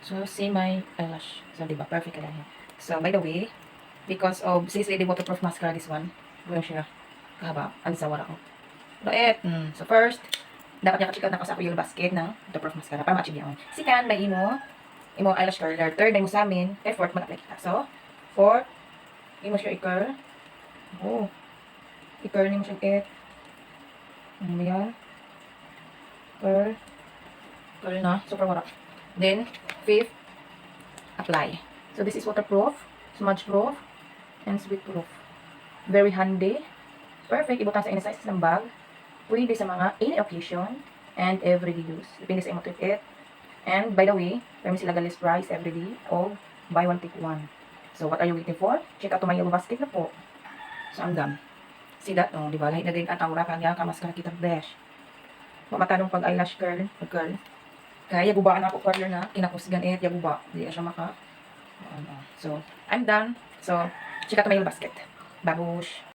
So, see my eyelash. So, diba? Perfect ka lang. So, by the way, because of Sis Lady Waterproof Mascara, this one, gawin siya kahaba. Ano sa wala ko. Loet. So, first, dapat niya kachikat na ko sa Yellow Basket ng Waterproof Mascara para ma-achieve yun. Second, may imo eyelash curler. Third, may mo sa amin. Kaya fourth, mag-apply kita. So, fourth, imo siya i-curl. Oh. I-curl niyo siya it. Ano ba yan? Curl. Curl na. Super wala. Then, fifth, apply. So, this is waterproof, smudge proof, and sweat proof. Very handy. Perfect. Ibutang sa any size ng bag. Pwede sa mga any occasion and everyday use. Depende sa imo to it. And by the way, permi sila galis price everyday o buy one take one. So, what are you waiting for? Check out my Yellow Basket na po. So, I'm done. See that? Oh, di ba? Lahit na din at aura kanya kamaskara kita besh. Mamatanong pag eyelash curl, curl. Kaya gubaan ako curler na kinakusgan yaguba. Di siya maka. So, I'm done. So, check out my Yellow Basket. Babush.